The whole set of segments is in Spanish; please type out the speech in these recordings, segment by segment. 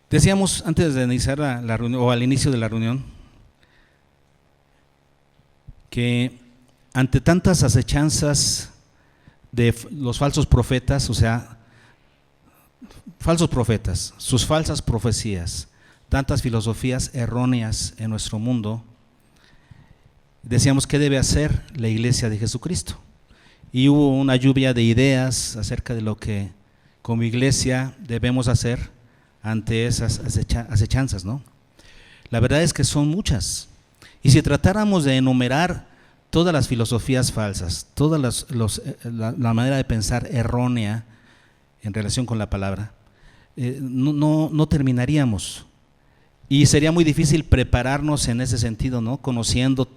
Decíamos antes de iniciar la reunión, o al inicio de la reunión, que ante tantas acechanzas de los falsos profetas, o sea, falsos profetas, sus falsas profecías, tantas filosofías erróneas en nuestro mundo, decíamos qué debe hacer la Iglesia de Jesucristo. Y hubo una lluvia de ideas acerca de lo que como iglesia debemos hacer ante esas acechanzas, ¿no? La verdad es que son muchas. Y si tratáramos de enumerar todas las filosofías falsas, toda la manera de pensar errónea en relación con la palabra, no terminaríamos. Y sería muy difícil prepararnos en ese sentido, ¿no? Conociendo,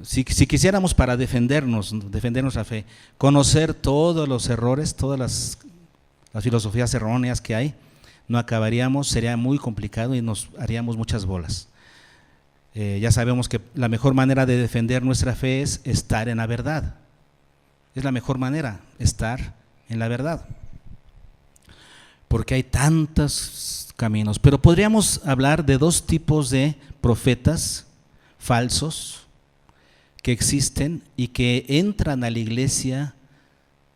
si quisiéramos para defender nuestra fe, conocer todos los errores, todas las filosofías erróneas que hay, no acabaríamos, sería muy complicado y nos haríamos muchas bolas. Ya sabemos que la mejor manera de defender nuestra fe es estar en la verdad. Es la mejor manera, estar en la verdad. Porque hay tantos caminos. Pero podríamos hablar de dos tipos de profetas falsos que existen y que entran a la iglesia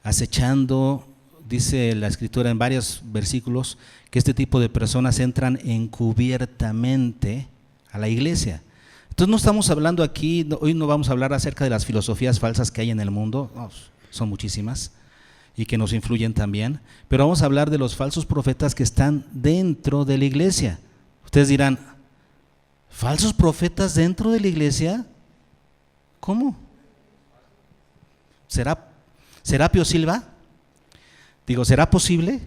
acechando. Dice la Escritura en varios versículos que este tipo de personas entran encubiertamente a la iglesia. Entonces no estamos hablando aquí, hoy no vamos a hablar acerca de las filosofías falsas que hay en el mundo, son muchísimas y que nos influyen también, pero vamos a hablar de los falsos profetas que están dentro de la iglesia. Ustedes dirán, ¿falsos profetas dentro de la iglesia? ¿Cómo? ¿Será Pío Silva? Digo, ¿será posible?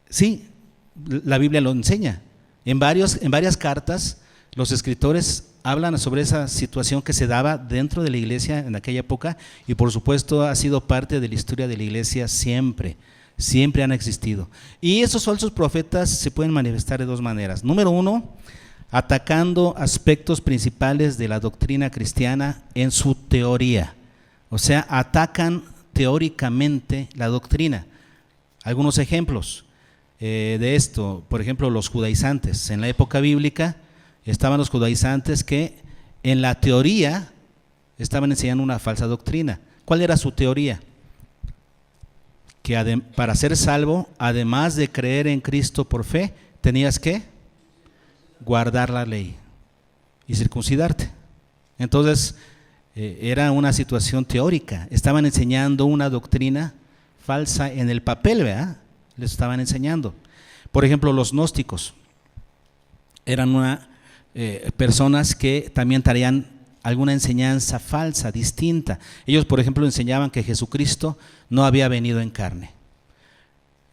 Sí, la Biblia lo enseña. En varias cartas los escritores hablan sobre esa situación que se daba dentro de la iglesia en aquella época y por supuesto ha sido parte de la historia de la iglesia siempre han existido. Y esos falsos profetas se pueden manifestar de dos maneras. Número uno, atacando aspectos principales de la doctrina cristiana en su teoría. O sea, atacan teóricamente la doctrina. Algunos ejemplos de esto, por ejemplo, los judaizantes. En la época bíblica estaban los judaizantes que en la teoría estaban enseñando una falsa doctrina. ¿Cuál era su teoría? Que para ser salvo, además de creer en Cristo por fe, tenías que guardar la ley y circuncidarte. Entonces, era una situación teórica, estaban enseñando una doctrina falsa en el papel, ¿verdad? Les estaban enseñando. Por ejemplo, los gnósticos eran personas que también traían alguna enseñanza falsa, distinta. Ellos, por ejemplo, enseñaban que Jesucristo no había venido en carne.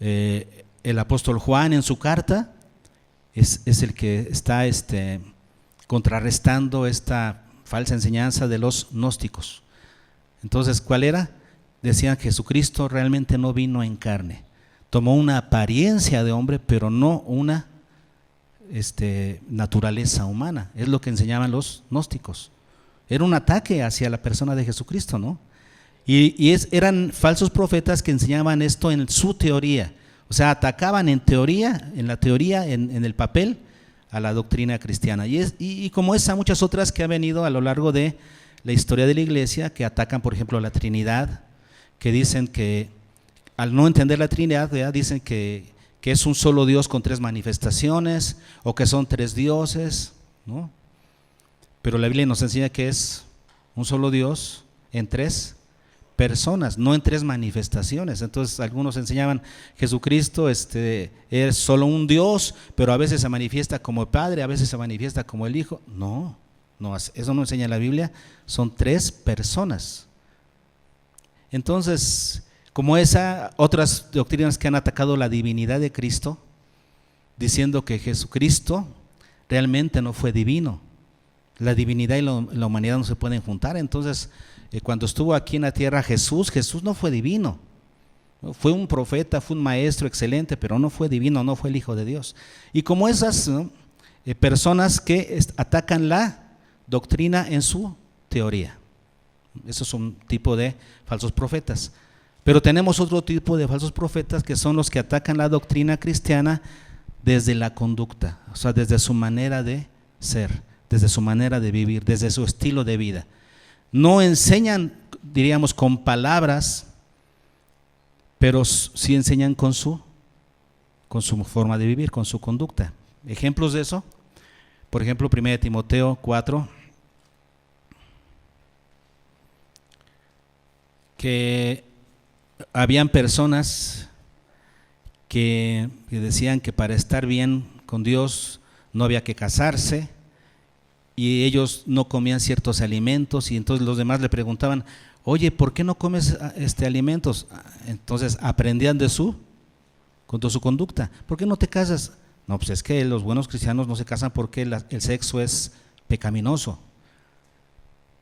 El apóstol Juan en su carta es el que está contrarrestando esta falsa enseñanza de los gnósticos. Entonces, ¿cuál era? Decían que Jesucristo realmente no vino en carne. Tomó una apariencia de hombre, pero no una naturaleza humana. Es lo que enseñaban los gnósticos. Era un ataque hacia la persona de Jesucristo, ¿no? Eran falsos profetas que enseñaban esto en su teoría. O sea, atacaban en la teoría, en el papel, a la doctrina cristiana. Y como esa, muchas otras que han venido a lo largo de la historia de la iglesia, que atacan, por ejemplo, la Trinidad, que dicen que, al no entender la Trinidad, ¿verdad? Dicen que es un solo Dios con tres manifestaciones, o que son tres dioses, ¿no? Pero la Biblia nos enseña que es un solo Dios en tres personas, no en tres manifestaciones. Entonces algunos enseñaban Jesucristo es solo un Dios, pero a veces se manifiesta como el Padre, a veces se manifiesta como el Hijo. No, eso no enseña la Biblia, son tres personas. Entonces, como otras doctrinas que han atacado la divinidad de Cristo, diciendo que Jesucristo realmente no fue divino. La divinidad y la humanidad no se pueden juntar. Entonces, cuando estuvo aquí en la tierra Jesús no fue divino. Fue un profeta, fue un maestro excelente, pero no fue divino, no fue el Hijo de Dios. Y como esas, ¿no? Personas que atacan la doctrina en su teoría. Eso es un tipo de falsos profetas. Pero tenemos otro tipo de falsos profetas que son los que atacan la doctrina cristiana desde la conducta, o sea, desde su manera de ser, desde su manera de vivir, desde su estilo de vida. No enseñan, diríamos, con palabras, pero sí enseñan con su forma de vivir, con su conducta. Ejemplos de eso, por ejemplo, 1 Timoteo 4, que habían personas que decían que para estar bien con Dios no había que casarse, y ellos no comían ciertos alimentos, y entonces los demás le preguntaban, oye, ¿por qué no comes alimentos? Entonces aprendían de su conducta. ¿Por qué no te casas? No, pues es que los buenos cristianos no se casan porque el sexo es pecaminoso,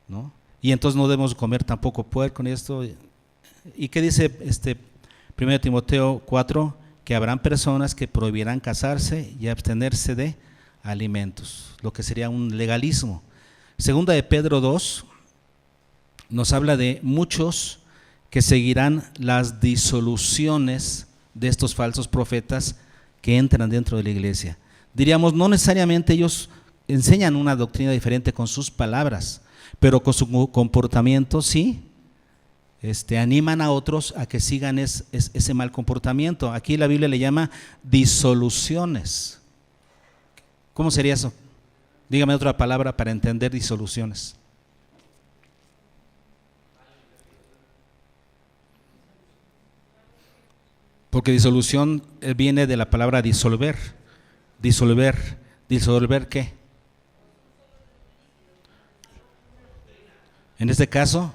¿no? Y entonces no debemos comer tampoco puerco ni esto. ¿Y qué dice 1 Timoteo 4? Que habrán personas que prohibirán casarse y abstenerse de alimentos, lo que sería un legalismo. Segunda de Pedro 2 nos habla de muchos que seguirán las disoluciones de estos falsos profetas que entran dentro de la iglesia. Diríamos, no necesariamente ellos enseñan una doctrina diferente con sus palabras, pero con su comportamiento sí animan a otros a que sigan ese mal comportamiento. Aquí la Biblia le llama disoluciones. ¿Cómo sería eso? Dígame otra palabra para entender disoluciones. Porque disolución viene de la palabra disolver. ¿Disolver qué? En este caso,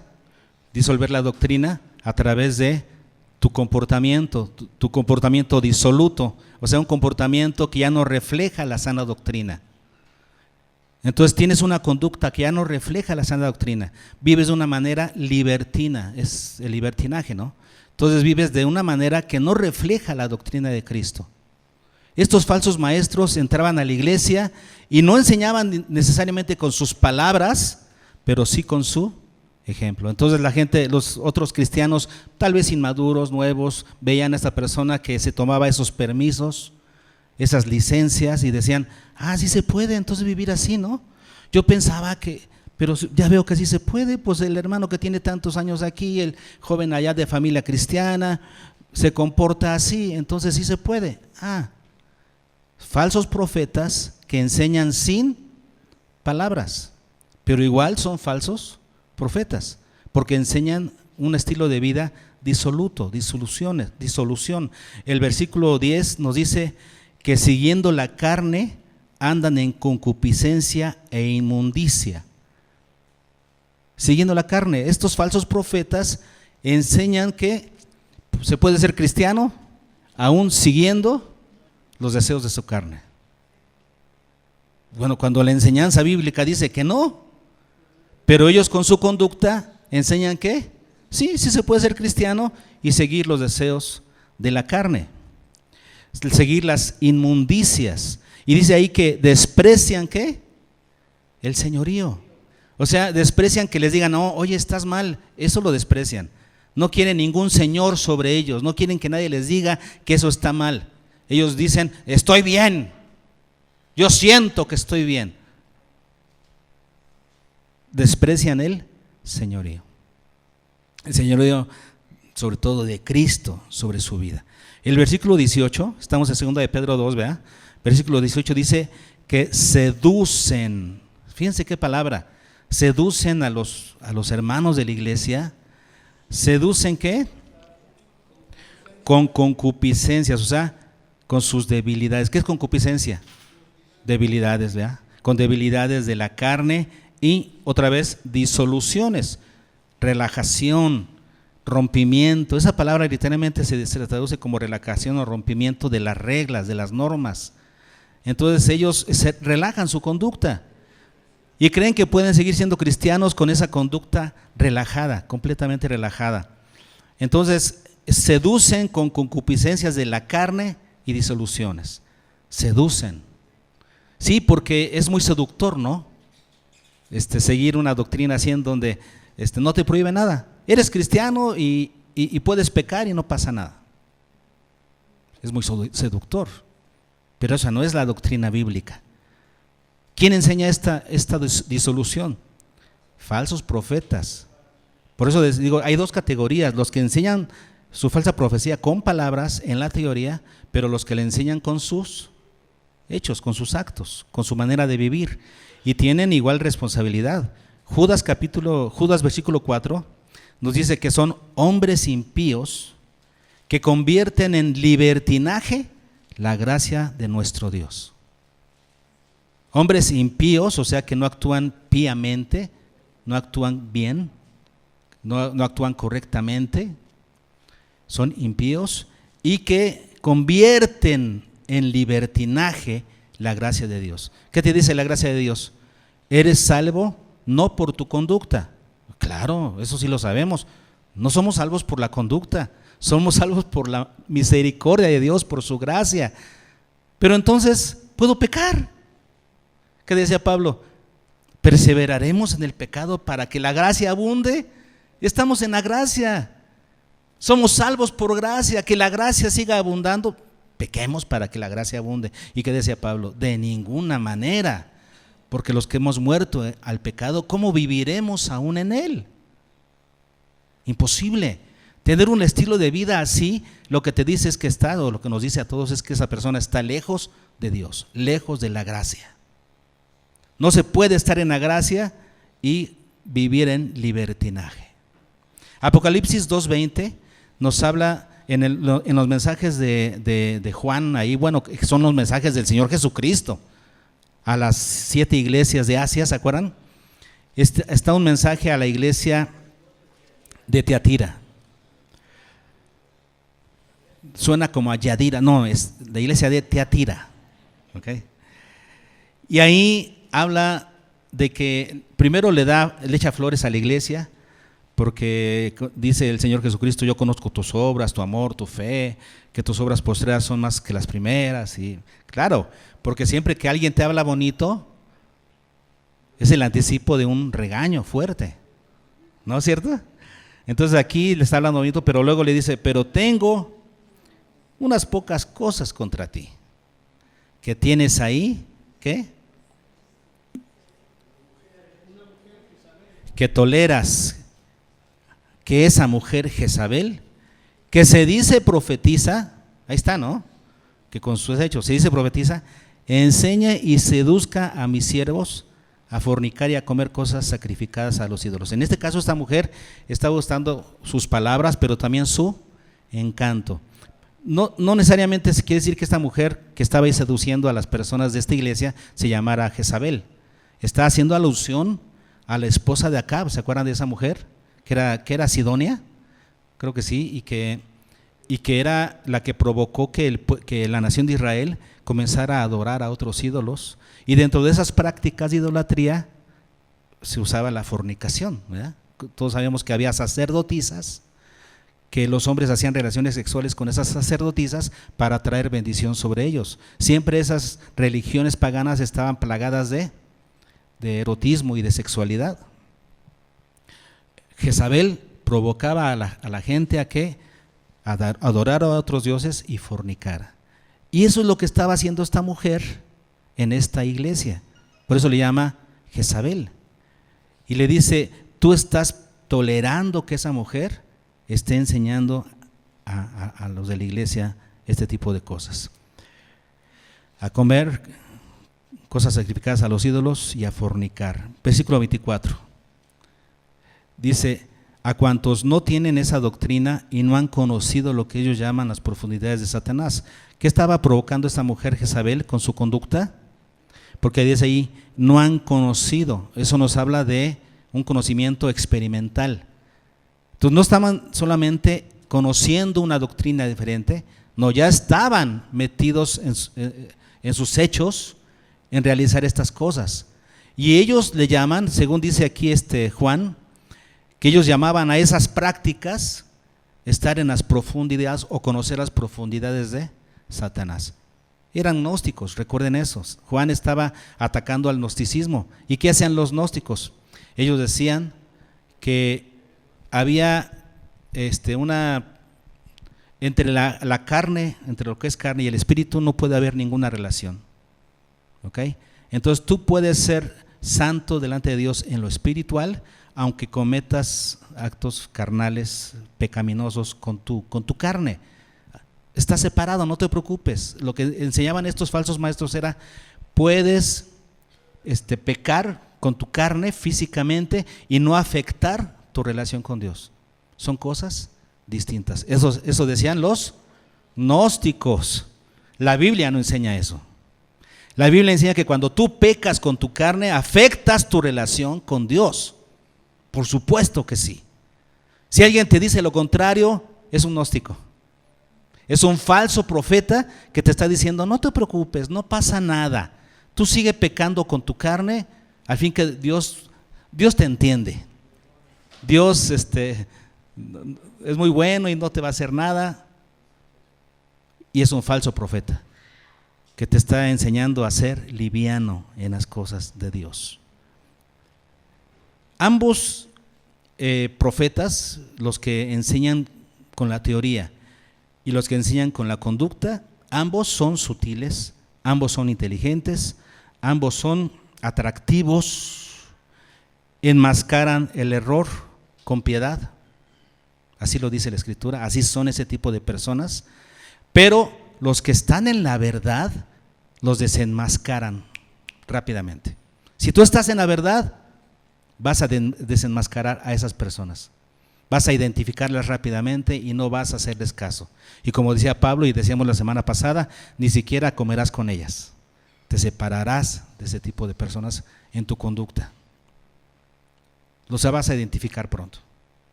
disolver la doctrina a través de tu comportamiento disoluto, o sea, un comportamiento que ya no refleja la sana doctrina. Entonces tienes una conducta que ya no refleja la sana doctrina, vives de una manera libertina, es el libertinaje, ¿no? Entonces vives de una manera que no refleja la doctrina de Cristo. Estos falsos maestros entraban a la iglesia y no enseñaban necesariamente con sus palabras, pero sí con su ejemplo. Entonces la gente, los otros cristianos, tal vez inmaduros, nuevos, veían a esta persona que se tomaba esos permisos, esas licencias, y decían, sí se puede entonces vivir así, ¿no? Yo pensaba que, pero ya veo que sí se puede, pues el hermano que tiene tantos años aquí, el joven allá de familia cristiana, se comporta así, entonces sí se puede. Falsos profetas que enseñan sin palabras, pero igual son falsos profetas, porque enseñan un estilo de vida disoluto, disolución. El versículo 10 nos dice que siguiendo la carne andan en concupiscencia e inmundicia. Siguiendo la carne, estos falsos profetas enseñan que se puede ser cristiano aún siguiendo los deseos de su carne. Bueno, cuando la enseñanza bíblica dice que no, pero ellos con su conducta enseñan que sí se puede ser cristiano y seguir los deseos de la carne, seguir las inmundicias. Y dice ahí que desprecian ¿qué? El señorío. O sea, desprecian que les digan, no, oye, estás mal, eso lo desprecian. No quieren ningún señor sobre ellos, no quieren que nadie les diga que eso está mal. Ellos dicen, estoy bien, yo siento que estoy bien. Desprecian el señorío. El señorío sobre todo de Cristo sobre su vida. El versículo 18, estamos en 2 de Pedro 2, ¿verdad? Versículo 18 dice que seducen, fíjense qué palabra, seducen a los hermanos de la iglesia. ¿Seducen qué? Con concupiscencias, o sea, con sus debilidades. ¿Qué es concupiscencia? Debilidades, ¿verdad? Con debilidades de la carne y otra vez disoluciones, relajación, rompimiento. Esa palabra literalmente se traduce como relajación o rompimiento de las reglas, de las normas. Entonces ellos se relajan su conducta y creen que pueden seguir siendo cristianos con esa conducta relajada, completamente relajada. Entonces seducen con concupiscencias de la carne y disoluciones. Seducen. Sí, porque es muy seductor, ¿no? Seguir una doctrina así en donde no te prohíbe nada. Eres cristiano y y puedes pecar y no pasa nada. Es muy seductor, pero esa no es la doctrina bíblica. ¿Quién enseña esta disolución? Falsos profetas. Por eso les digo, hay dos categorías: los que enseñan su falsa profecía con palabras en la teoría, pero los que le enseñan con sus hechos, con sus actos, con su manera de vivir, y tienen igual responsabilidad. Judas versículo 4 nos dice que son hombres impíos que convierten en libertinaje la gracia de nuestro Dios. Hombres impíos, o sea que no actúan piamente, no actúan bien, no actúan correctamente, son impíos y que convierten en libertinaje la gracia de Dios. ¿Qué te dice la gracia de Dios? Eres salvo no por tu conducta. Claro, eso sí lo sabemos. No somos salvos por la conducta, somos salvos por la misericordia de Dios, por su gracia. Pero entonces, ¿puedo pecar? ¿Qué decía Pablo? ¿Perseveraremos en el pecado para que la gracia abunde? Estamos en la gracia. Somos salvos por gracia, que la gracia siga abundando. Pequemos para que la gracia abunde. ¿Y qué decía Pablo? De ninguna manera, porque los que hemos muerto al pecado, ¿cómo viviremos aún en él? Imposible. Tener un estilo de vida así, lo que te dice es que o lo que nos dice a todos es que esa persona está lejos de Dios, lejos de la gracia. No se puede estar en la gracia y vivir en libertinaje. Apocalipsis 2:20 nos habla en los mensajes de Juan, ahí, bueno, son los mensajes del Señor Jesucristo a las 7 iglesias de Asia, ¿se acuerdan? Está un mensaje a la iglesia de Tiatira. Suena como a Yadira, no, es la iglesia de Tiatira. ¿Okay? Y ahí habla de que primero le echa flores a la iglesia, porque dice el Señor Jesucristo: yo conozco tus obras, tu amor, tu fe, que tus obras postreras son más que las primeras. Y claro, porque siempre que alguien te habla bonito, es el anticipo de un regaño fuerte, ¿no es cierto? Entonces aquí le está hablando bonito, pero luego le dice: pero tengo unas pocas cosas contra ti, que tienes ahí, ¿qué? Que toleras que esa mujer Jezabel, que se dice profetiza, ahí está, ¿no? Que con sus hechos se dice profetiza, enseñe y seduzca a mis siervos a fornicar y a comer cosas sacrificadas a los ídolos. En este caso, esta mujer está usando sus palabras, pero también su encanto. No necesariamente se quiere decir que esta mujer que estaba ahí seduciendo a las personas de esta iglesia se llamara Jezabel. Está haciendo alusión a la esposa de Acab. ¿Se acuerdan de esa mujer? Que era Sidonia, creo que sí, y que era la que provocó que la nación de Israel comenzara a adorar a otros ídolos. Y dentro de esas prácticas de idolatría se usaba la fornicación, ¿verdad? Todos sabemos que había sacerdotisas, que los hombres hacían relaciones sexuales con esas sacerdotisas para traer bendición sobre ellos. Siempre esas religiones paganas estaban plagadas de erotismo y de sexualidad. Jezabel provocaba a la gente a que adorara a otros dioses y fornicara. Y eso es lo que estaba haciendo esta mujer en esta iglesia. Por eso le llama Jezabel. Y le dice: tú estás tolerando que esa mujer esté enseñando a los de la iglesia este tipo de cosas. A comer cosas sacrificadas a los ídolos y a fornicar. Versículo 24. Dice: a cuantos no tienen esa doctrina y no han conocido lo que ellos llaman las profundidades de Satanás. ¿Qué estaba provocando esta mujer Jezabel con su conducta? Porque dice ahí, no han conocido. Eso nos habla de un conocimiento experimental. Entonces no estaban solamente conociendo una doctrina diferente, no, ya estaban metidos en sus hechos en realizar estas cosas. Y ellos le llaman, según dice aquí Juan, que ellos llamaban a esas prácticas estar en las profundidades o conocer las profundidades de Satanás. Eran gnósticos, recuerden eso. Juan estaba atacando al gnosticismo. ¿Y qué hacían los gnósticos? Ellos decían que había entre la carne, entre lo que es carne y el espíritu no puede haber ninguna relación. ¿Ok? Entonces tú puedes ser santo delante de Dios en lo espiritual, aunque cometas actos carnales pecaminosos con tu carne. Está separado, no te preocupes. Lo que enseñaban estos falsos maestros era, puedes pecar con tu carne físicamente y no afectar tu relación con Dios. Son cosas distintas. Eso decían los gnósticos. La Biblia no enseña eso. La Biblia enseña que cuando tú pecas con tu carne, afectas tu relación con Dios. Por supuesto que sí. Si alguien te dice lo contrario, es un gnóstico. Es un falso profeta que te está diciendo, no te preocupes, no pasa nada. Tú sigue pecando con tu carne, al fin que Dios te entiende. Dios es muy bueno y no te va a hacer nada. Y es un falso profeta que te está enseñando a ser liviano en las cosas de Dios. Ambos profetas, los que enseñan con la teoría y los que enseñan con la conducta, ambos son sutiles, ambos son inteligentes, ambos son atractivos, enmascaran el error con piedad. Así lo dice la Escritura, así son ese tipo de personas, pero los que están en la verdad los desenmascaran rápidamente. Si tú estás en la verdad, vas a desenmascarar a esas personas. Vas a identificarlas rápidamente y no vas a hacerles caso. Y como decía Pablo y decíamos la semana pasada, ni siquiera comerás con ellas. Te separarás de ese tipo de personas en tu conducta. Los vas a identificar pronto.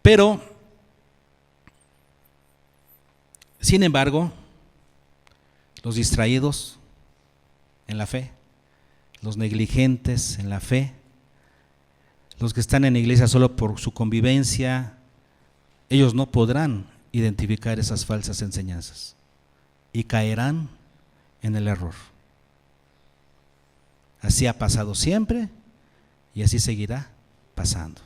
Pero, sin embargo, los distraídos en la fe, los negligentes en la fe, los que están en la iglesia solo por su convivencia, ellos no podrán identificar esas falsas enseñanzas y caerán en el error. Así ha pasado siempre y así seguirá pasando.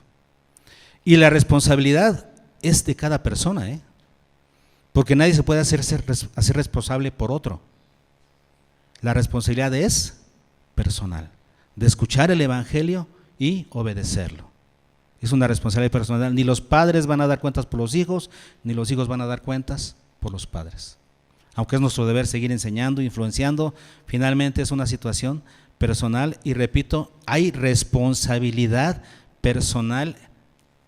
Y la responsabilidad es de cada persona, porque nadie se puede hacer responsable por otro. La responsabilidad es personal, de escuchar el evangelio y obedecerlo. Es una responsabilidad personal. Ni los padres van a dar cuentas por los hijos, ni los hijos van a dar cuentas por los padres. Aunque es nuestro deber seguir enseñando, influenciando, finalmente es una situación personal y repito, hay responsabilidad personal,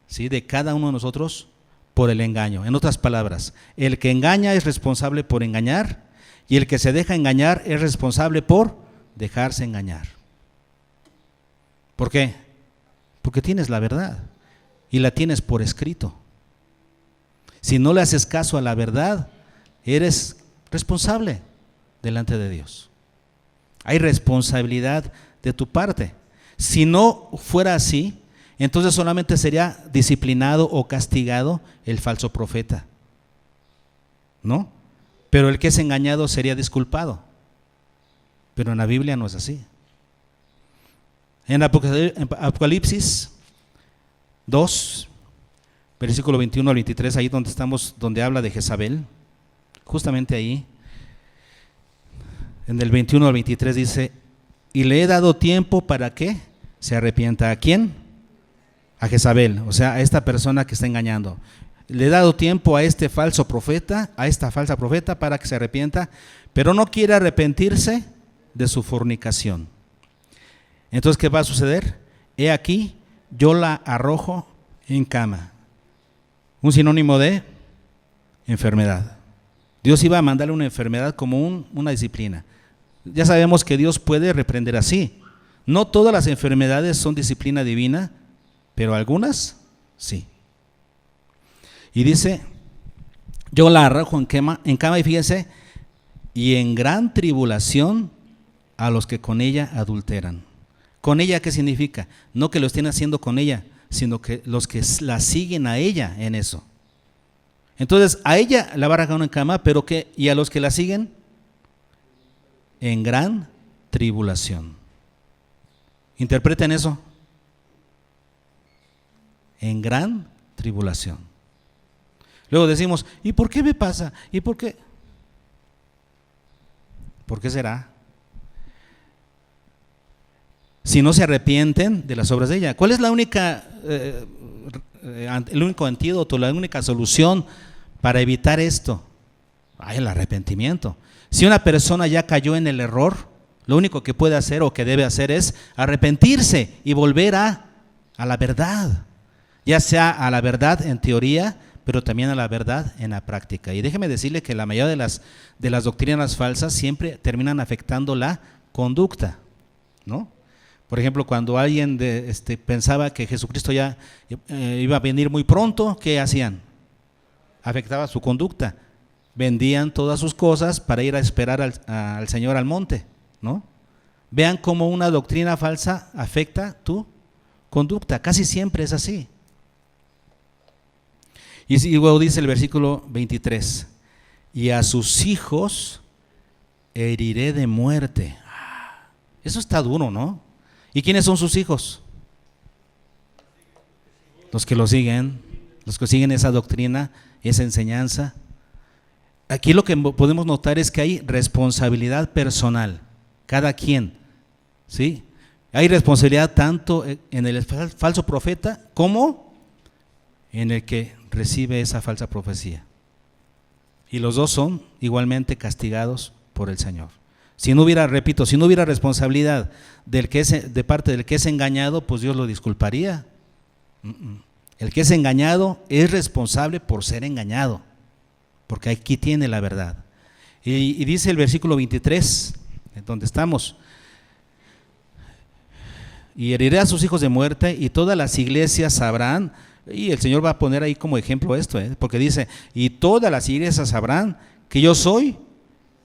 ¿sí?, de cada uno de nosotros por el engaño. En otras palabras, el que engaña es responsable por engañar y el que se deja engañar es responsable por dejarse engañar. ¿Por qué? Porque tienes la verdad y la tienes por escrito. Si no le haces caso a la verdad, eres responsable delante de Dios. Hay responsabilidad de tu parte. Si no fuera así, entonces solamente sería disciplinado o castigado el falso profeta, ¿no? Pero el que es engañado sería disculpado. Pero en la Biblia no es así. En Apocalipsis 2, versículo 21 al 23, ahí donde estamos, donde habla de Jezabel, justamente ahí, en el 21 al 23 dice, y le he dado tiempo para que se arrepienta. ¿A quién? A Jezabel, o sea, a esta persona que está engañando. Le he dado tiempo a este falso profeta, a esta falsa profeta, para que se arrepienta, pero no quiere arrepentirse de su fornicación. Entonces, ¿qué va a suceder? He aquí, yo la arrojo en cama. Un sinónimo de enfermedad. Dios iba a mandarle una enfermedad como una disciplina. Ya sabemos que Dios puede reprender así. No todas las enfermedades son disciplina divina, pero algunas sí. Y dice, yo la arrojo en cama y fíjense, y en gran tribulación a los que con ella adulteran. ¿Con ella qué significa? No que lo estén haciendo con ella, sino que los que la siguen a ella en eso. Entonces, a ella la va a arrojar en cama, pero ¿qué? ¿Y a los que la siguen? En gran tribulación. Interpreten eso. En gran tribulación. Luego decimos, ¿y por qué me pasa? ¿Y por qué? ¿Por qué será? Si no se arrepienten de las obras de ella. ¿Cuál es la única, el único antídoto, la única solución para evitar esto? El arrepentimiento. Si una persona ya cayó en el error, lo único que puede hacer o que debe hacer es arrepentirse y volver a la verdad. Ya sea a la verdad en teoría, pero también a la verdad en la práctica. Y déjeme decirle que la mayoría de las doctrinas falsas siempre terminan afectando la conducta, ¿no? Por ejemplo, cuando alguien pensaba que Jesucristo ya iba a venir muy pronto, ¿qué hacían? Afectaba su conducta. Vendían todas sus cosas para ir a esperar al Señor al monte, ¿no? Vean cómo una doctrina falsa afecta tu conducta. Casi siempre es así. Y luego dice el versículo 23, y a sus hijos heriré de muerte. Eso está duro, ¿no? ¿Y quiénes son sus hijos? Los que siguen esa doctrina, esa enseñanza. Aquí lo que podemos notar es que hay responsabilidad personal, cada quien, ¿sí? Hay responsabilidad tanto en el falso profeta como en el que recibe esa falsa profecía. Y los dos son igualmente castigados por el Señor. Si no hubiera responsabilidad de parte del que es engañado, pues Dios lo disculparía. El que es engañado es responsable por ser engañado, porque aquí tiene la verdad. Y dice el versículo 23, en donde estamos, y heriré a sus hijos de muerte, y todas las iglesias sabrán, y el Señor va a poner ahí como ejemplo esto, porque dice, y todas las iglesias sabrán que yo soy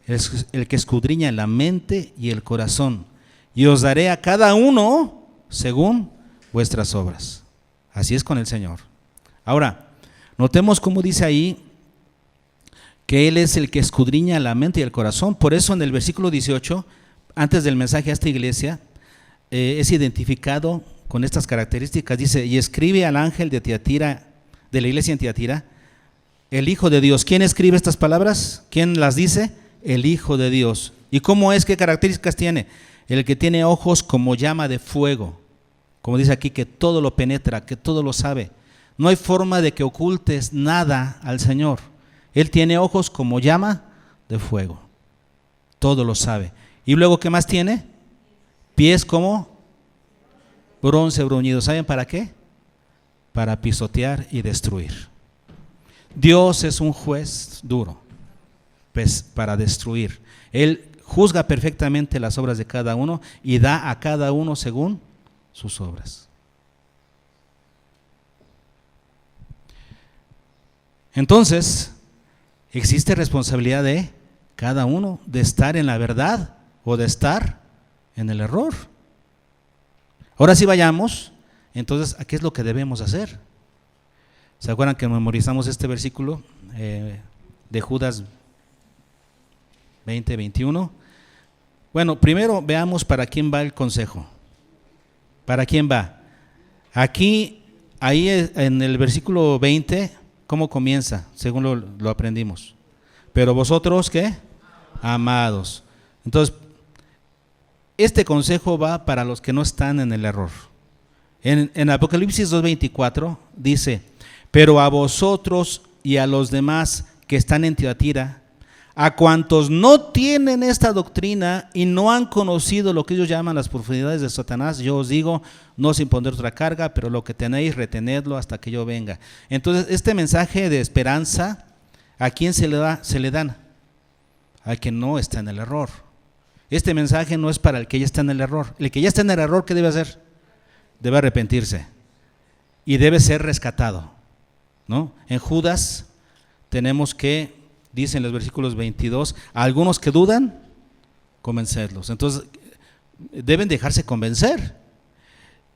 el que escudriña la mente y el corazón, y os daré a cada uno según vuestras obras. Así es con el Señor. Ahora, notemos cómo dice ahí que Él es el que escudriña la mente y el corazón. Por eso en el versículo 18, antes del mensaje a esta iglesia, es identificado con estas características. Dice, y escribe al ángel de Tiatira, de la iglesia en Tiatira, el Hijo de Dios. ¿Quién escribe estas palabras? ¿Quién las dice? El Hijo de Dios. ¿Y cómo es? ¿Qué características tiene? El que tiene ojos como llama de fuego. Como dice aquí, que todo lo penetra, que todo lo sabe. No hay forma de que ocultes nada al Señor. Él tiene ojos como llama de fuego. Todo lo sabe. Y luego, ¿qué más tiene? Pies como bronce bruñido. ¿Saben para qué? Para pisotear y destruir. Dios es un juez duro, pues para destruir. Él juzga perfectamente las obras de cada uno y da a cada uno según sus obras. Entonces, existe responsabilidad de cada uno de estar en la verdad o de estar en el error. Ahora sí vayamos, entonces, ¿a qué es lo que debemos hacer? ¿Se acuerdan que memorizamos este versículo de Judas 20:21? Bueno, primero veamos para quién va el consejo. ¿Para quién va? Aquí, ahí en el versículo 20, ¿cómo comienza? Según lo aprendimos. Pero vosotros, ¿qué? Amados. Entonces, este consejo va para los que no están en el error. En Apocalipsis 2:24 dice, pero a vosotros y a los demás que están en Tiatira, a cuantos no tienen esta doctrina y no han conocido lo que ellos llaman las profundidades de Satanás, yo os digo, no sin poner otra carga, pero lo que tenéis, retenedlo hasta que yo venga. Entonces, este mensaje de esperanza, ¿a quién se le da? Se le dan al que no está en el error. Este mensaje no es para el que ya está en el error. El que ya está en el error, ¿qué debe hacer? Debe arrepentirse y debe ser rescatado, ¿no? En Judas tenemos que, dice en los versículos 22, a algunos que dudan, convencerlos. Entonces, deben dejarse convencer.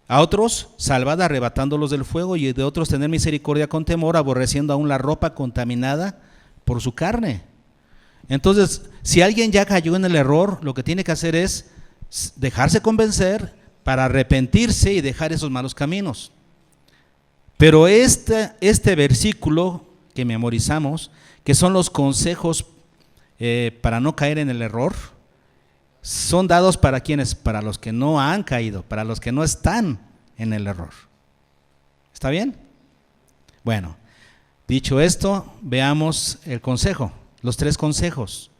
A otros, salvad arrebatándolos del fuego, y de otros tener misericordia con temor, aborreciendo aún la ropa contaminada por su carne. Entonces, si alguien ya cayó en el error, lo que tiene que hacer es dejarse convencer para arrepentirse y dejar esos malos caminos. Pero este versículo que memorizamos, que son los consejos para no caer en el error, son dados para quienes, para los que no han caído, para los que no están en el error. ¿Está bien? Bueno, dicho esto, veamos el consejo, los 3 consejos.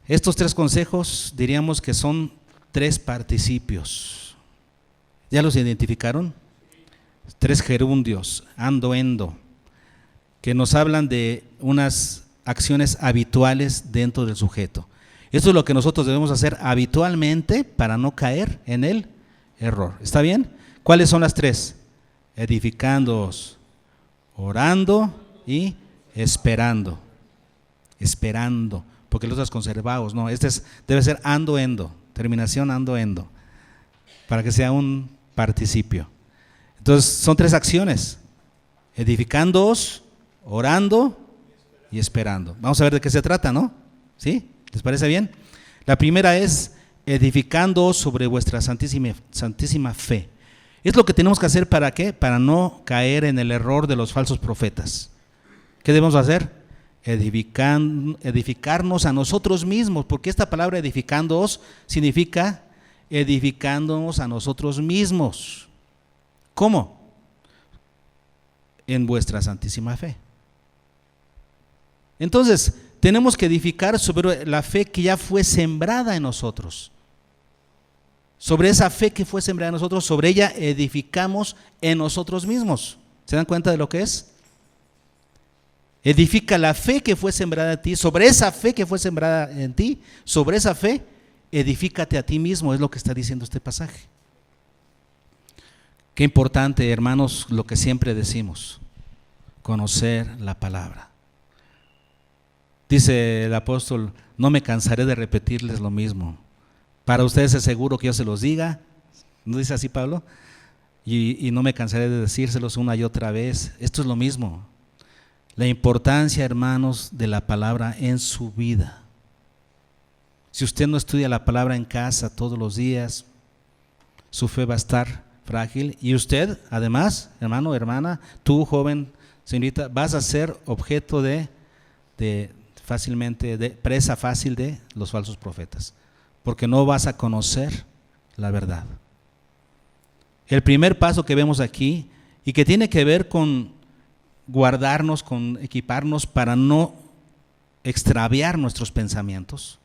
Estos 3 consejos diríamos que son 3 participios. ¿Ya los identificaron? 3 gerundios, ando, endo, que nos hablan de unas acciones habituales dentro del sujeto. Esto es lo que nosotros debemos hacer habitualmente para no caer en el error. ¿Está bien? ¿Cuáles son las 3? Edificándoos, orando y esperando. Esperando, porque los otros conservados, no, debe ser ando, endo, terminación ando, endo, para que sea un participio. Entonces son 3 acciones: edificándoos, orando y esperando. Vamos a ver de qué se trata, ¿no? ¿Sí? ¿Les parece bien? La primera es edificándoos sobre vuestra santísima fe. Es lo que tenemos que hacer, ¿para qué? Para no caer en el error de los falsos profetas. ¿Qué debemos hacer? Edificarnos a nosotros mismos, porque esta palabra edificándoos significa edificándonos a nosotros mismos. ¿Cómo? En vuestra santísima fe. Entonces, tenemos que edificar sobre la fe que ya fue sembrada en nosotros. Sobre esa fe que fue sembrada en nosotros, sobre ella edificamos en nosotros mismos. ¿Se dan cuenta de lo que es? Edifica la fe que fue sembrada en ti, sobre esa fe que fue sembrada en ti, sobre esa fe, edifícate a ti mismo, es lo que está diciendo este pasaje. Qué importante, hermanos, lo que siempre decimos: conocer la palabra. Dice el apóstol: no me cansaré de repetirles lo mismo. Para ustedes es seguro que yo se los diga, ¿no dice así Pablo? Y no me cansaré de decírselos una y otra vez. Esto es lo mismo. La importancia, hermanos, de la palabra en su vida. Si usted no estudia la palabra en casa todos los días, su fe va a estar frágil. Y usted, además, hermano, hermana, tú, joven, señorita, vas a ser objeto de presa fácil de los falsos profetas, porque no vas a conocer la verdad. El primer paso que vemos aquí, y que tiene que ver con guardarnos, con equiparnos para no extraviar nuestros pensamientos,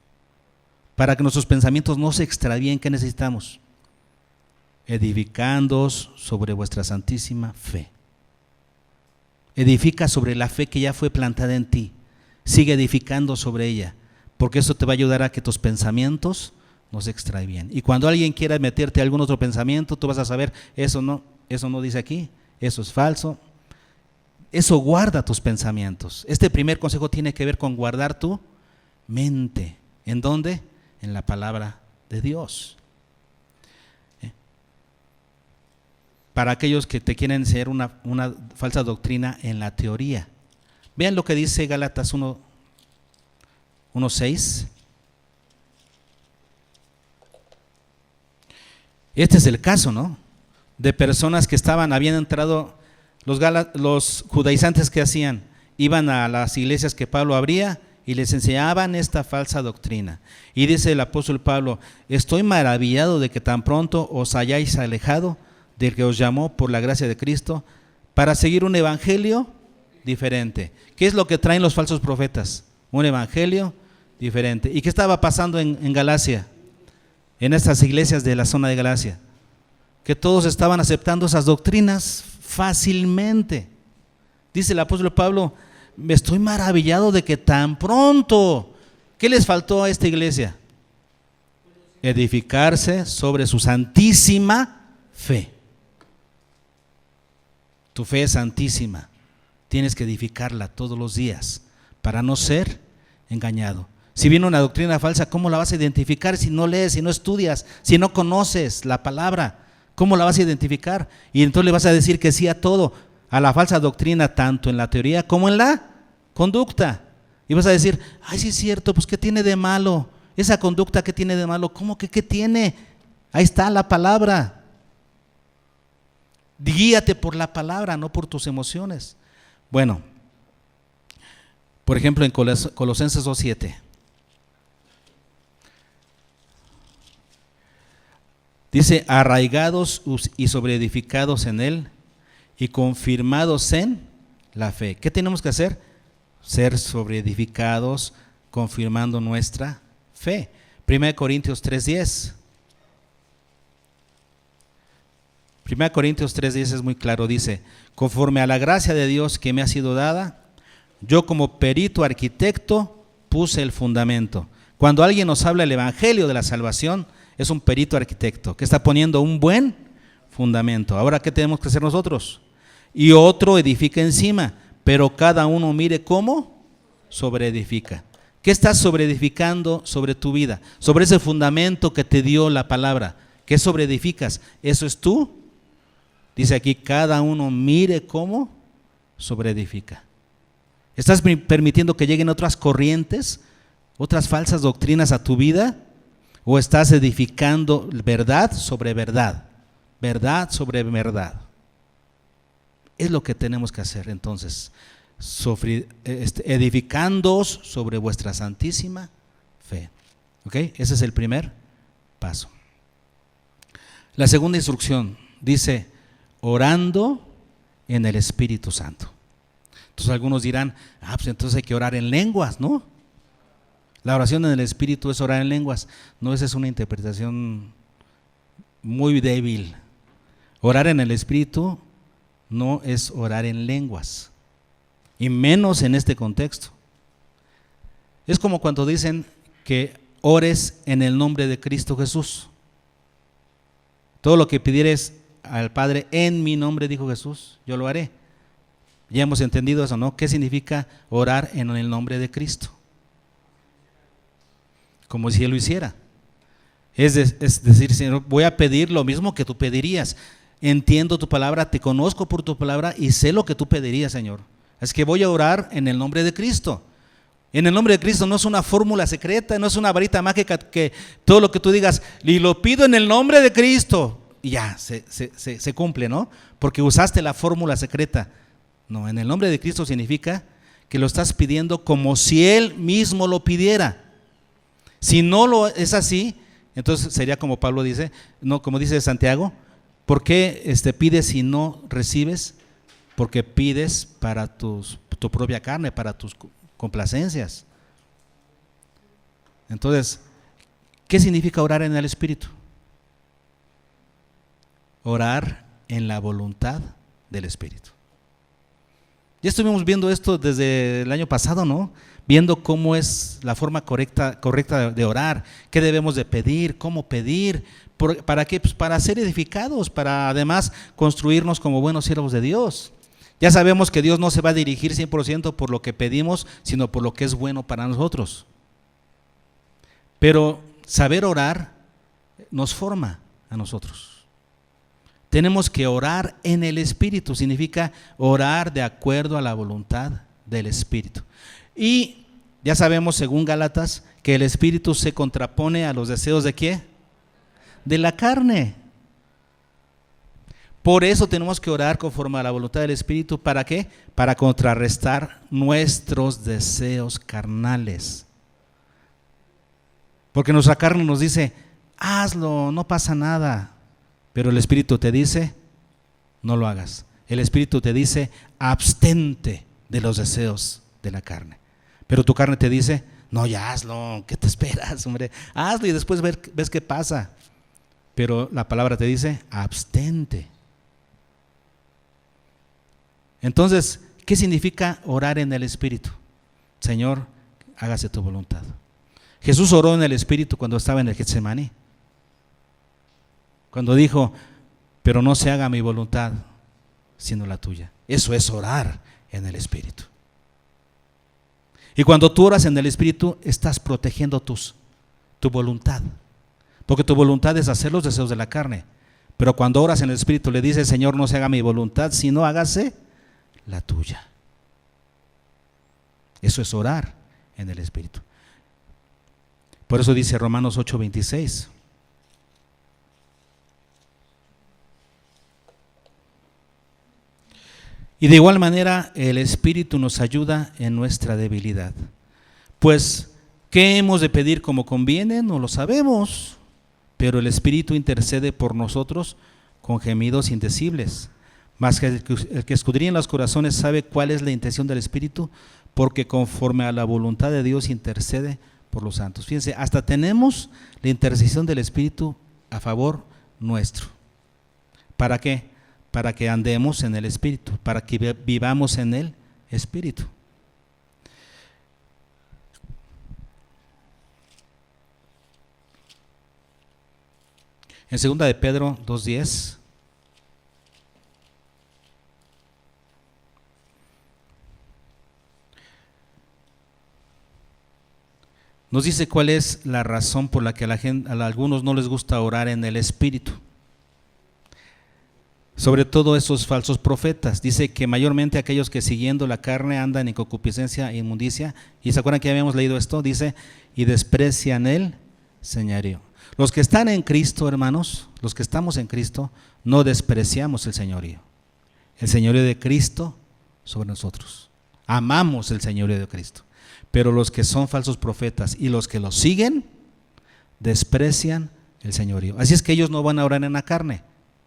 para que nuestros pensamientos no se extravíen, ¿qué necesitamos? Edificándoos sobre vuestra santísima fe. Edifica sobre la fe que ya fue plantada en ti. Sigue edificando sobre ella, porque eso te va a ayudar a que tus pensamientos no se extravíen. Y cuando alguien quiera meterte algún otro pensamiento, tú vas a saber, eso no dice aquí, eso es falso. Eso guarda tus pensamientos. Este primer consejo tiene que ver con guardar tu mente. ¿En dónde? En la palabra de Dios. Para aquellos que te quieren enseñar una falsa doctrina en la teoría. Vean lo que dice Gálatas 1:6. Este es el caso, ¿no? De personas que habían entrado, los judaizantes, que hacían, iban a las iglesias que Pablo abría y les enseñaban esta falsa doctrina. Y dice el apóstol Pablo: estoy maravillado de que tan pronto os hayáis alejado del que os llamó por la gracia de Cristo para seguir un evangelio diferente. ¿Qué es lo que traen los falsos profetas? Un evangelio diferente. ¿Y qué estaba pasando en Galacia? En estas iglesias de la zona de Galacia, que todos estaban aceptando esas doctrinas fácilmente. Dice el apóstol Pablo: me estoy maravillado de que tan pronto. ¿Qué les faltó a esta iglesia? Edificarse sobre su santísima fe. Tu fe es santísima. Tienes que edificarla todos los días para no ser engañado. Si viene una doctrina falsa, ¿cómo la vas a identificar si no lees, si no estudias, si no conoces la palabra? ¿Cómo la vas a identificar? Y entonces le vas a decir que sí a todo, a la falsa doctrina, tanto en la teoría como en la conducta. Y vas a decir: ay, sí es cierto, pues ¿qué tiene de malo? Esa conducta, ¿qué tiene de malo? ¿Cómo que qué tiene? Ahí está la palabra. Guíate por la palabra, no por tus emociones. Bueno, por ejemplo en Colosenses 2:7. Dice, arraigados y sobreedificados en Él y confirmados en la fe. ¿Qué tenemos que hacer? Ser sobreedificados, confirmando nuestra fe. 1 Corintios 3:10. 1 Corintios 3:10 es muy claro, dice, conforme a la gracia de Dios que me ha sido dada, yo como perito arquitecto puse el fundamento. Cuando alguien nos habla del evangelio de la salvación, es un perito arquitecto que está poniendo un buen fundamento. Ahora, ¿qué tenemos que hacer nosotros? Y otro edifica encima, pero cada uno mire cómo sobreedifica. ¿Qué estás sobreedificando sobre tu vida? Sobre ese fundamento que te dio la palabra. ¿Qué sobreedificas? ¿Eso es tú? Dice aquí, cada uno mire cómo sobreedifica. ¿Estás permitiendo que lleguen otras corrientes, otras falsas doctrinas a tu vida? ¿O estás edificando verdad sobre verdad? Verdad sobre verdad. Es lo que tenemos que hacer entonces, edificándoos sobre vuestra santísima fe. ¿Ok? Ese es el primer paso. La segunda instrucción dice, orando en el Espíritu Santo. Entonces algunos dirán, pues entonces hay que orar en lenguas, ¿no? La oración en el Espíritu es orar en lenguas. No, esa es una interpretación muy débil. Orar en el Espíritu no es orar en lenguas, y menos en este contexto. Es como cuando dicen que ores en el nombre de Cristo Jesús. Todo lo que pidieres al Padre en mi nombre, dijo Jesús, yo lo haré. Ya hemos entendido eso, ¿no? ¿Qué significa orar en el nombre de Cristo? Como si Él lo hiciera. Es decir, Señor, voy a pedir lo mismo que tú pedirías. Entiendo tu palabra, te conozco por tu palabra y sé lo que tú pedirías, Señor. Es que voy a orar en el nombre de Cristo. En el nombre de Cristo no es una fórmula secreta, no es una varita mágica que todo lo que tú digas, y lo pido en el nombre de Cristo, y ya, se cumple, ¿no? Porque usaste la fórmula secreta. No, en el nombre de Cristo significa que lo estás pidiendo como si Él mismo lo pidiera. Si no lo es así, entonces sería como Pablo dice, no, como dice Santiago, ¿por qué pides y no recibes? Porque pides para tu propia carne, para tus complacencias. Entonces, ¿qué significa orar en el Espíritu? Orar en la voluntad del Espíritu. Ya estuvimos viendo esto desde el año pasado, ¿no? Viendo cómo es la forma correcta de orar, qué debemos de pedir, cómo pedir, ¿para qué? Pues para ser edificados, para además construirnos como buenos siervos de Dios. Ya sabemos que Dios no se va a dirigir 100% por lo que pedimos, sino por lo que es bueno para nosotros. Pero saber orar nos forma a nosotros. Tenemos que orar en el Espíritu, significa orar de acuerdo a la voluntad del Espíritu. Y ya sabemos, según Gálatas, que el Espíritu se contrapone a los deseos ¿de qué? De la carne. Por eso tenemos que orar conforme a la voluntad del Espíritu. ¿Para qué? Para contrarrestar nuestros deseos carnales. Porque nuestra carne nos dice, hazlo, no pasa nada. Pero el Espíritu te dice, no lo hagas. El Espíritu te dice, abstente de los deseos de la carne. Pero tu carne te dice, no, ya hazlo, ¿qué te esperas, hombre? Hazlo y después ves qué pasa. Pero la palabra te dice, abstente. Entonces, ¿qué significa orar en el Espíritu? Señor, hágase tu voluntad. Jesús oró en el Espíritu cuando estaba en el Getsemaní. Cuando dijo, pero no se haga mi voluntad, sino la tuya. Eso es orar en el Espíritu. Y cuando tú oras en el Espíritu, estás protegiendo tu voluntad. Porque tu voluntad es hacer los deseos de la carne. Pero cuando oras en el Espíritu, le dices, Señor, no se haga mi voluntad, sino hágase la tuya. Eso es orar en el Espíritu. Por eso dice Romanos 8:26. Y de igual manera el Espíritu nos ayuda en nuestra debilidad. Pues, ¿qué hemos de pedir como conviene? No lo sabemos, pero el Espíritu intercede por nosotros con gemidos indecibles. Mas el que escudriña en los corazones sabe cuál es la intención del Espíritu, porque conforme a la voluntad de Dios intercede por los santos. Fíjense, hasta tenemos la intercesión del Espíritu a favor nuestro. ¿Para qué? Para que andemos en el Espíritu, para que vivamos en el Espíritu. En 2 de Pedro 2:10 nos dice cuál es la razón por la que a algunos no les gusta orar en el Espíritu. Sobre todo esos falsos profetas. Dice que mayormente aquellos que siguiendo la carne andan en concupiscencia e inmundicia. ¿Y se acuerdan que habíamos leído esto? Dice, y desprecian el señorío. Los que están en Cristo, hermanos, los que estamos en Cristo, no despreciamos el señorío. El señorío de Cristo sobre nosotros. Amamos el señorío de Cristo. Pero los que son falsos profetas y los que los siguen, desprecian el señorío. Así es que ellos no van a orar en la carne.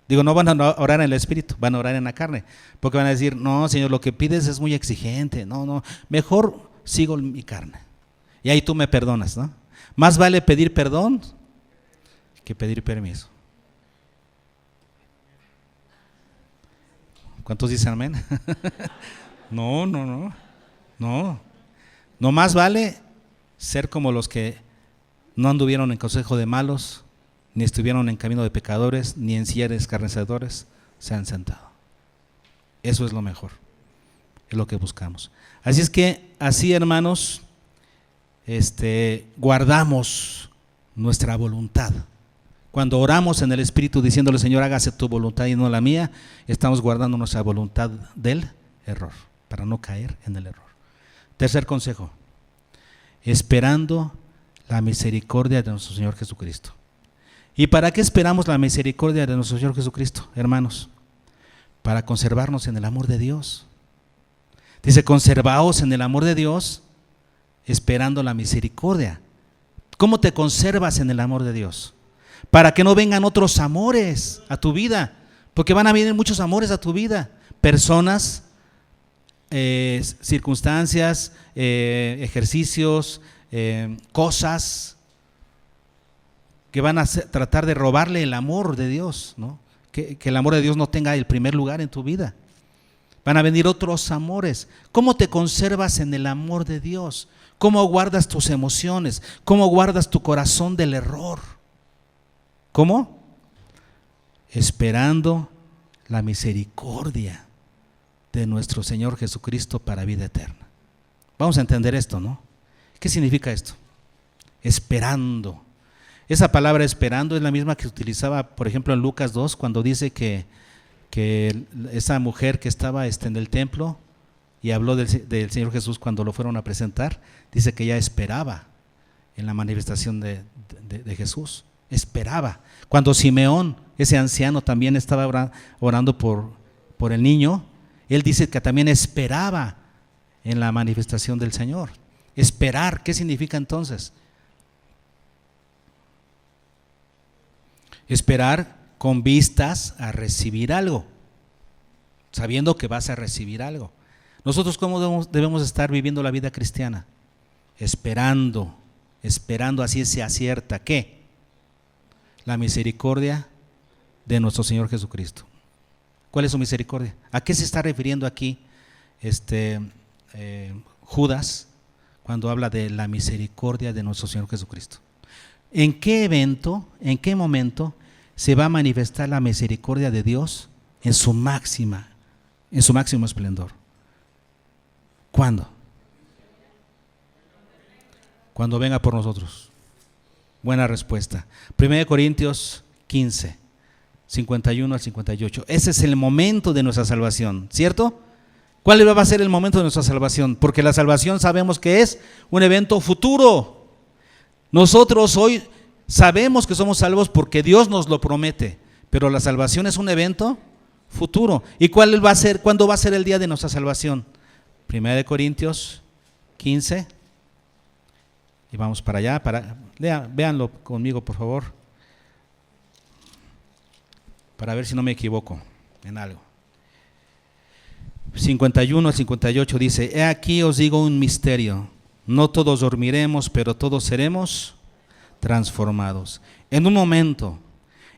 Digo, no van a orar en el Espíritu, van a orar en la carne. Porque van a decir, no, Señor, lo que pides es muy exigente. No, mejor sigo mi carne. Y ahí tú me perdonas, ¿no? Más vale pedir perdón que pedir permiso. ¿Cuántos dicen amén? No. No más vale ser como los que no anduvieron en consejo de malos, ni estuvieron en camino de pecadores, ni en silla de escarnecedores se han sentado. Eso es lo mejor, es lo que buscamos. Así es que, así hermanos, guardamos nuestra voluntad. Cuando oramos en el Espíritu diciéndole, Señor, hágase tu voluntad y no la mía, estamos guardando nuestra voluntad del error, para no caer en el error. Tercer consejo, esperando la misericordia de nuestro Señor Jesucristo. ¿Y para qué esperamos la misericordia de nuestro Señor Jesucristo, hermanos? Para conservarnos en el amor de Dios. Dice, conservaos en el amor de Dios, esperando la misericordia. ¿Cómo te conservas en el amor de Dios? Para que no vengan otros amores a tu vida, porque van a venir muchos amores a tu vida. Personas, circunstancias, ejercicios, cosas que van a tratar de robarle el amor de Dios, ¿no? Que el amor de Dios no tenga el primer lugar en tu vida. Van a venir otros amores. ¿Cómo te conservas en el amor de Dios? ¿Cómo guardas tus emociones? ¿Cómo guardas tu corazón del error? ¿Cómo? Esperando la misericordia de nuestro Señor Jesucristo para vida eterna. Vamos a entender esto, ¿no? ¿Qué significa esto? Esperando. Esa palabra esperando es la misma que utilizaba, por ejemplo, en Lucas 2, cuando dice que esa mujer que estaba en el templo y habló del Señor Jesús cuando lo fueron a presentar, dice que ella esperaba en la manifestación de Jesús. Esperaba. Cuando Simeón, ese anciano, también estaba orando por el niño, él dice que también esperaba en la manifestación del Señor. Esperar, ¿qué significa entonces? Esperar con vistas a recibir algo, sabiendo que vas a recibir algo. Nosotros, ¿cómo debemos estar viviendo la vida cristiana? Esperando, así se acierta. ¿Qué? La misericordia de nuestro Señor Jesucristo. ¿Cuál es su misericordia? ¿A qué se está refiriendo aquí Judas cuando habla de la misericordia de nuestro Señor Jesucristo? ¿En qué evento, en qué momento se va a manifestar la misericordia de Dios en su máximo esplendor? ¿Cuándo? Cuando venga por nosotros. Buena respuesta. 1 Corintios 15, 51 al 58. Ese es el momento de nuestra salvación, ¿cierto? ¿Cuál va a ser el momento de nuestra salvación? Porque la salvación sabemos que es un evento futuro. Nosotros hoy sabemos que somos salvos porque Dios nos lo promete, pero la salvación es un evento futuro. ¿Y cuándo va a ser el día de nuestra salvación? 1 Corintios 15. Y vamos para allá, véanlo conmigo, por favor, para ver si no me equivoco en algo. 51 al 58 dice: He aquí os digo un misterio, no todos dormiremos, pero todos seremos transformados. En un momento,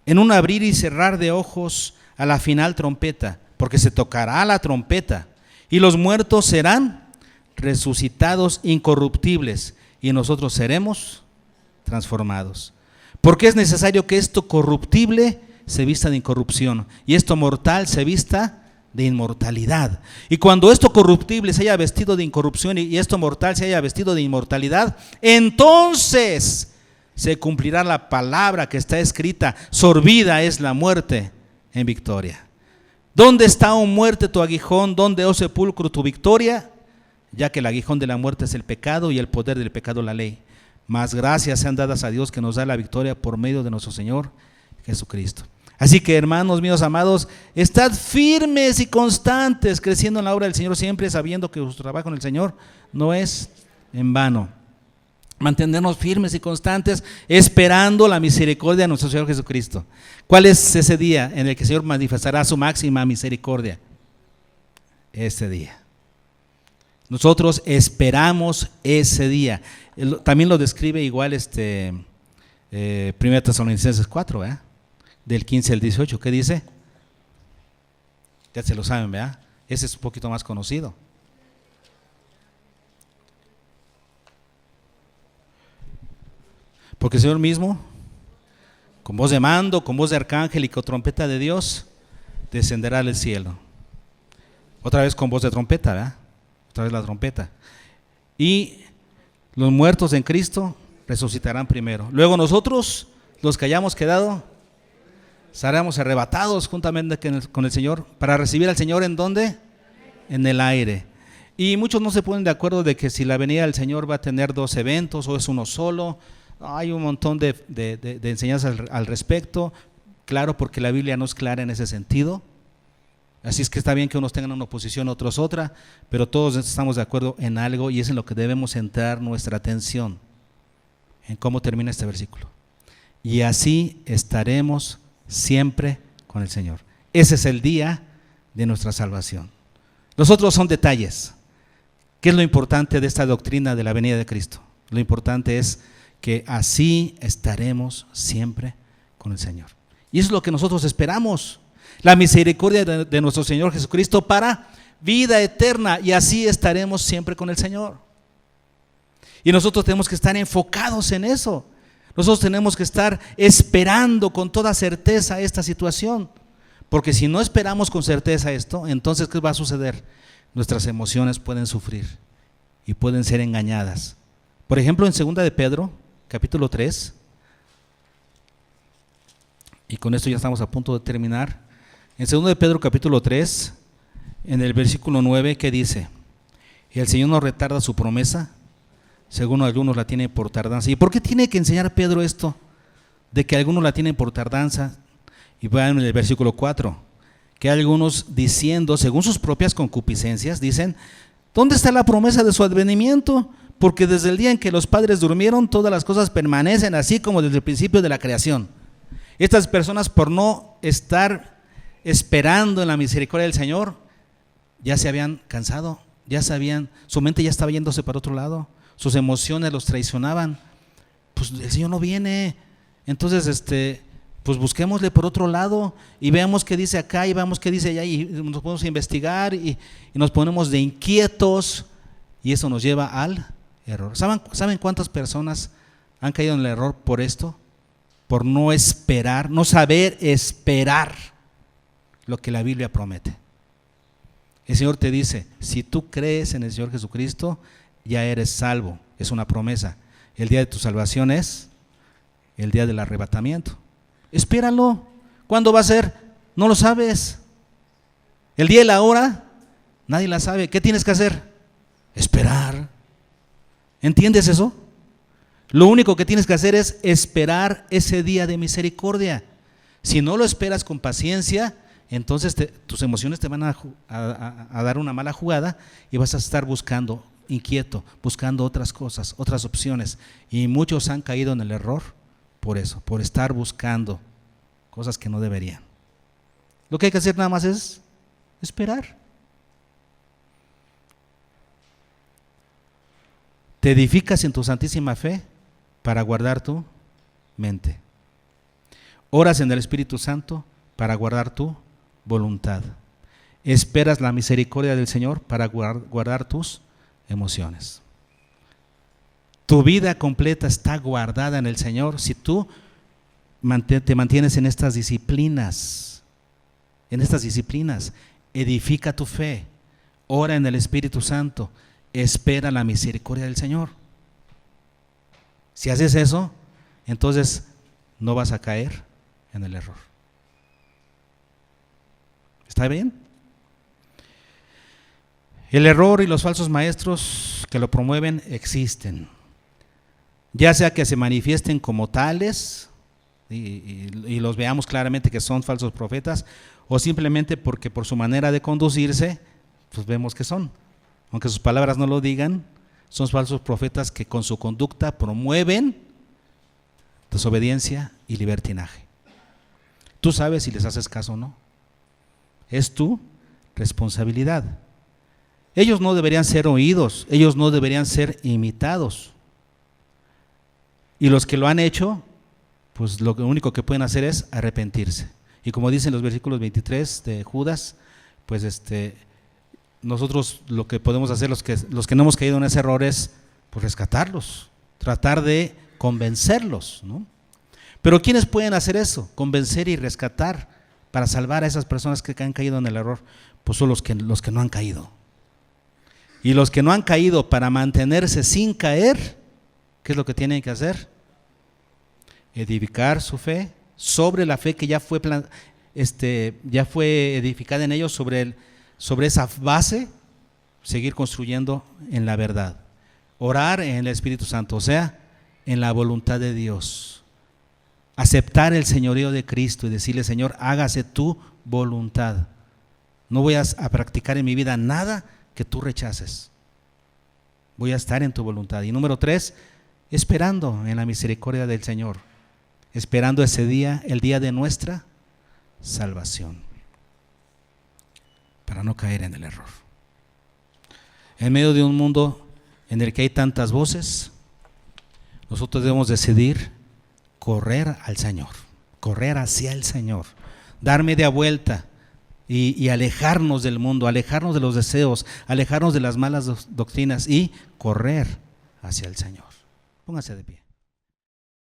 en un abrir y cerrar de ojos, a la final trompeta, porque se tocará la trompeta, y los muertos serán resucitados incorruptibles, y nosotros seremos transformados. Porque es necesario que esto corruptible se vista de incorrupción, y esto mortal se vista de inmortalidad. Y cuando esto corruptible se haya vestido de incorrupción y esto mortal se haya vestido de inmortalidad, entonces se cumplirá la palabra que está escrita: sorbida es la muerte en victoria. ¿Dónde está, oh muerte, tu aguijón? ¿Dónde, oh sepulcro, tu victoria? Ya que el aguijón de la muerte es el pecado y el poder del pecado la ley. Mas gracias sean dadas a Dios que nos da la victoria por medio de nuestro Señor Jesucristo. Así que, hermanos míos amados, estad firmes y constantes, creciendo en la obra del Señor siempre, sabiendo que vuestro trabajo en el Señor no es en vano. Mantenernos firmes y constantes, esperando la misericordia de nuestro Señor Jesucristo. ¿Cuál es ese día en el que el Señor manifestará su máxima misericordia? Ese día. Nosotros esperamos ese día. También lo describe igual 1 Tesalonicenses 4, ¿verdad? Del 15 al 18, ¿qué dice? Ya se lo saben, ¿verdad? Ese es un poquito más conocido. Porque el Señor mismo, con voz de mando, con voz de arcángel y con trompeta de Dios, descenderá del cielo. Otra vez con voz de trompeta, ¿verdad? Otra vez la trompeta. Y los muertos en Cristo resucitarán primero. Luego nosotros, los que hayamos quedado, seremos arrebatados juntamente con el Señor para recibir al Señor, ¿en dónde? En el aire. Y muchos no se ponen de acuerdo de que si la venida del Señor va a tener 2 eventos o es uno solo. Hay un montón de enseñanzas al respecto. Claro, porque la Biblia no es clara en ese sentido. Así es que está bien que unos tengan una posición, otros otra, pero todos estamos de acuerdo en algo, y es en lo que debemos centrar nuestra atención, en cómo termina este versículo. Y así estaremos siempre con el Señor. Ese es el día de nuestra salvación. Los otros son detalles. ¿Qué es lo importante de esta doctrina de la venida de Cristo? Lo importante es que así estaremos siempre con el Señor. Y eso es lo que nosotros esperamos. La misericordia de nuestro Señor Jesucristo para vida eterna, y así estaremos siempre con el Señor. Y nosotros tenemos que estar enfocados en eso. Nosotros tenemos que estar esperando con toda certeza esta situación, porque si no esperamos con certeza esto, entonces ¿qué va a suceder? Nuestras emociones pueden sufrir y pueden ser engañadas. Por ejemplo, en 2 de Pedro, capítulo 3, y con esto ya estamos a punto de terminar. En 2 de Pedro, capítulo 3, en el versículo 9, ¿qué dice? Y el Señor no retarda su promesa, según algunos la tienen por tardanza. ¿Y por qué tiene que enseñar Pedro esto? De que algunos la tienen por tardanza. Y vean en el versículo 4, que algunos diciendo, según sus propias concupiscencias, dicen: ¿dónde está la promesa de su advenimiento? Porque desde el día en que los padres durmieron, todas las cosas permanecen así como desde el principio de la creación. Estas personas, por no estar esperando en la misericordia del Señor, ya se habían cansado, su mente ya estaba yéndose para otro lado, sus emociones los traicionaban. Pues el Señor no viene, entonces pues busquémosle por otro lado y veamos qué dice acá y veamos qué dice allá, y nos podemos investigar y nos ponemos de inquietos, y eso nos lleva al error. ¿Saben cuántas personas han caído en el error por esto? Por no esperar, no saber esperar lo que la Biblia promete. El Señor te dice: si tú crees en el Señor Jesucristo, ya eres salvo. Es una promesa. El día de tu salvación es el día del arrebatamiento. Espéralo. ¿Cuándo va a ser? No lo sabes. El día y la hora, nadie la sabe. ¿Qué tienes que hacer? Esperar. ¿Entiendes eso? Lo único que tienes que hacer es esperar ese día de misericordia. Si no lo esperas con paciencia, entonces tus emociones te van a dar una mala jugada y vas a estar buscando, inquieto, buscando otras cosas, otras opciones. Y muchos han caído en el error por eso, por estar buscando cosas que no deberían. Lo que hay que hacer nada más es esperar. Te edificas en tu santísima fe para guardar tu mente. Oras en el Espíritu Santo para guardar tu voluntad. Esperas la misericordia del Señor para guardar tus emociones. Tu vida completa está guardada en el Señor si tú te mantienes en estas disciplinas. En estas disciplinas, edifica tu fe, ora en el Espíritu Santo, espera la misericordia del Señor. Si haces eso, entonces no vas a caer en el error. ¿Está bien? El error y los falsos maestros que lo promueven existen, ya sea que se manifiesten como tales y los veamos claramente que son falsos profetas, o simplemente porque por su manera de conducirse, pues vemos que son, aunque sus palabras no lo digan, son falsos profetas que con su conducta promueven desobediencia y libertinaje. Tú sabes si les haces caso o no. Es tu responsabilidad. Ellos no deberían ser oídos, ellos no deberían ser imitados. Y los que lo han hecho, pues lo único que pueden hacer es arrepentirse. Y como dicen los versículos 23 de Judas, pues nosotros lo que podemos hacer, los que no hemos caído en ese error, es pues rescatarlos, tratar de convencerlos, ¿no? Pero ¿quiénes pueden hacer eso? Convencer y rescatar para salvar a esas personas que han caído en el error. Pues son los que no han caído. Y los que no han caído, para mantenerse sin caer, ¿qué es lo que tienen que hacer? Edificar su fe sobre la fe que ya fue edificada en ellos, sobre esa base, seguir construyendo en la verdad. Orar en el Espíritu Santo, o sea, en la voluntad de Dios. Aceptar el señorío de Cristo y decirle: Señor, hágase tu voluntad. No voy a practicar en mi vida nada que tú rechaces. Voy a estar en tu voluntad. Y número 3, esperando en la misericordia del Señor, esperando ese día, el día de nuestra salvación, para no caer en el error. En medio de un mundo en el que hay tantas voces, nosotros debemos decidir correr al Señor, correr hacia el Señor, dar media vuelta y alejarnos del mundo, alejarnos de los deseos, alejarnos de las malas doctrinas y correr hacia el Señor. Póngase de pie.